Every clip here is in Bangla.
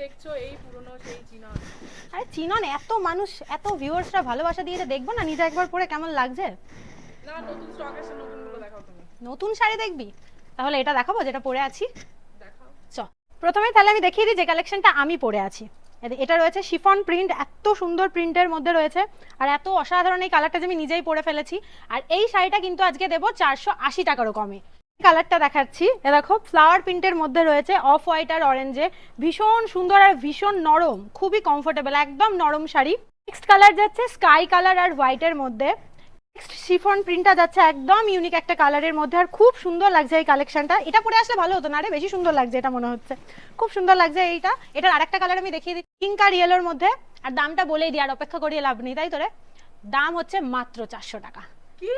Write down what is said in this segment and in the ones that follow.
দেখছো এই পুরনো সেই চিনন। আরে চিনন, এত মানুষ এত ভিউয়ার্সরা ভালোবাসা দিয়েছে, দেখবো না নিজে একবার পরে কেমন লাগছে। না, নতুন স্টক এসে নতুনগুলো দেখাও তুমি। নতুন শাড়ি দেখবি? তাহলে এটা দেখাবো যেটা পরে আছি। দেখাও। প্রথমে তাহলে আমি দেখিয়ে দিই যে কালেকশনটা আমি পরে আছি। এটা রয়েছে শিফন প্রিন্ট, এত সুন্দর প্রিন্টের মধ্যে রয়েছে আর এত অসাধারণ এই কালারটা যে আমি নিজেই পরে ফেলেছি। আর এই শাড়িটা কিন্তু আজকে দেবো 480 টাকারও কমে। কালারটা দেখাচ্ছি, এ দেখো ফ্লাওয়ার প্রিন্টের মধ্যে রয়েছে অফ হোয়াইট আর অরেঞ্জে, ভীষণ সুন্দর আর ভীষণ নরম, খুবই কমফোর্টেবল, একদম নরম শাড়ি। নেক্সট কালার যাচ্ছে স্কাই কালার আর হোয়াইটের মধ্যে। নেক্সট শিফন প্রিন্টটা যাচ্ছে একদম ইউনিক একটা কালারের মধ্যে আর খুব সুন্দর লাগছে এই কালেকশনটা। এটা পরে আসলে ভালো হতো না রে, বেশি সুন্দর লাগছে এটা মনে হচ্ছে, খুব সুন্দর লাগছে এইটা। এটার আরেকটা কালার আমি দেখিয়ে দিই, পিঙ্ক আর ইয়েলোর মধ্যে। আর দামটা বলেই দিই, আর অপেক্ষা করিয়ে লাভ নেই, তাই তো রে? দাম হচ্ছে মাত্র 400 টাকা। কি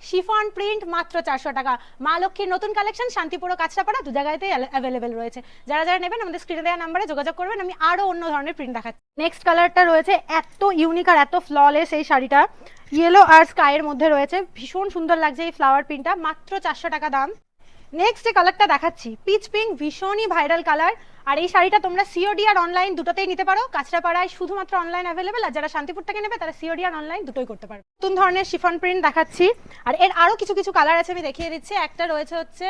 শিফন প্রিন্ট মাত্র 400 টাকা। মা লক্ষ্মীর নতুন কালেকশন শান্তিপুর ও কাঁচরাপাড়া দু জায়গাতেই অ্যাভেলেবেল রয়েছে। যারা যারা নেবেন আমাদের স্ক্রিনে দেওয়া নাম্বারে যোগাযোগ করবেন, আমি আরো অন্য ধরনের প্রিন্ট দেখাচ্ছি। নেক্সট কালারটা রয়েছে এত ইউনিক আর এত ফ্ললেস এই শাড়িটা, ইয়েলো আর স্কাইয়ের মধ্যে রয়েছে, ভীষণ সুন্দর লাগছে এই ফ্লাওয়ার প্রিন্টটা, মাত্র 400 টাকা দাম। নেক্সট যে কালারটা দেখাচ্ছি পিচ পিঙ্ক, ভীষণই ভাইরাল কালার। আর এই শাড়িটা তোমরা সিওডি আর অনলাইন দুটোতেই নিতে পারো। কাঁচরাপাড়ায় শুধুমাত্র অনলাইন অ্যাভেলেবেল, আর যারা শান্তিপুর থেকে নেবে তারা সিওডি আর অনলাইন দুটোই করতে পারো। নতুন ধরনের শিফন প্রিন্ট দেখাচ্ছি, আর এর আরো কিছু কিছু কালার আছে আমি দেখিয়ে দিচ্ছি। একটা রয়েছে হচ্ছে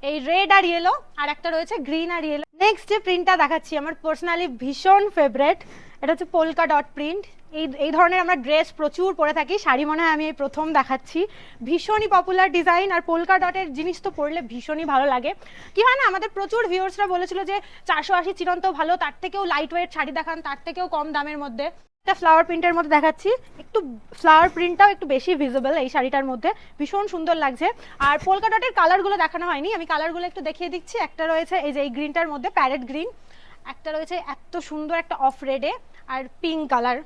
এই রেড আর ইয়েলো, আর একটা রয়েছে গ্রিন আর ইয়েলো। নেক্সট যে প্রিন্টটা দেখাচ্ছি আমার পার্সোনালি ভীষণ ফেভারিট, এটা হচ্ছে পোলকা ডট প্রিন্ট। এই ধরনের আমরা ড্রেস প্রচুর পরে থাকি, শাড়ি মনে হয় আমি এই প্রথম দেখাচ্ছি। ভীষণই পপুলার ডিজাইন, আর পোলকা ডটের জিনিস তো পরলে ভীষণই ভালো লাগে। কি হয় না, আমাদের প্রচুর ভিউয়ার্সরা বলেছিল যে 480 চিরন্ত ভালো, তার থেকেও লাইট ওয়েট শাড়ি দেখান, তার থেকেও কম দামের মধ্যে। একটা ফ্লাওয়ার প্রিন্টের মধ্যে দেখাচ্ছি, একটু ফ্লাওয়ার প্রিন্টটাও একটু বেশি ভিজিবল এই শাড়িটার মধ্যে, ভীষণ সুন্দর লাগছে। আর পোলকা ডটের কালারগুলো দেখানো হয়নি, আমি কালারগুলো একটু দেখিয়ে দিচ্ছি। একটা রয়েছে এই যে এই গ্রিনটার মধ্যে প্যারেট গ্রিন, একটা রয়েছে এত সুন্দর একটা অফ রেডে, আর পিঙ্ক কালার,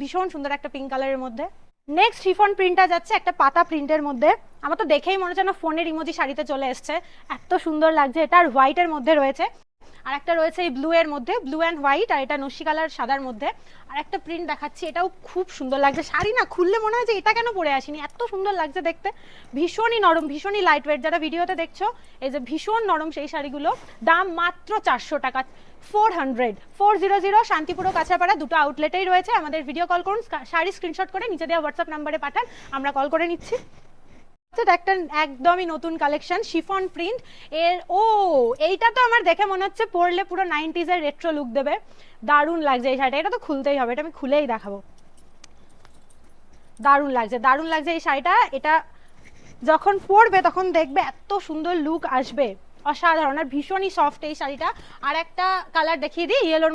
ভীষণ সুন্দর একটা পিঙ্ক কালারের মধ্যে। নেক্সট শিফন প্রিন্টটা যাচ্ছে একটা পাতা প্রিন্টের মধ্যে, আমার তো দেখেই মনে হচ্ছে না ফোনের ইমোজি শাড়িতে চলে এসছে, এত সুন্দর লাগছে এটা। আর হোয়াইটের মধ্যে রয়েছে, আর একটা রয়েছে এই ব্লু এর মধ্যে, ব্লু অ্যান্ড হোয়াইট, আর এটা নস্যি কালার সাদার মধ্যে। আর একটা প্রিন্ট দেখাচ্ছি, এটাও খুব সুন্দর লাগছে। শাড়ি না খুললে মনে হয় যে এটা কেন পরে আসিনি, এত সুন্দর লাগছে দেখতে, ভীষণই নরম, ভীষণই লাইট ওয়েট। যারা ভিডিওতে দেখছো এই যে ভীষণ নরম সেই শাড়িগুলো, দাম মাত্র 400 টাকা। 400 শান্তিপুর ও কাঁচরাপাড়া দুটো আউটলেটেই রয়েছে। আমাদের ভিডিও কল করুন, শাড়ি স্ক্রিনশট করে নিচে দেওয়া হোয়াটসঅ্যাপ নাম্বারে পাঠান, আমরা কল করে নিচ্ছি। একটা একদমই নতুন কালেকশন শিফন প্রিন্ট এর, এইটা তো আমার দেখে মনে হচ্ছে পরলে পুরো 90s এর রেট্রো লুক দেবে, দারুণ লাগছে এই শাড়িটা। এটা তো খুলতেই হবে, এটা আমি খুলেই দেখাবো। দারুণ লাগছে, দারুণ লাগছে এই শাড়িটা। এটা যখন পরবে তখন দেখবে এত সুন্দর লুক আসবে, অসাধারণ, আর ভীষণই সফট এই শাড়িটা। আর একটা কালার দেখিয়ে দিই ইয়েলোর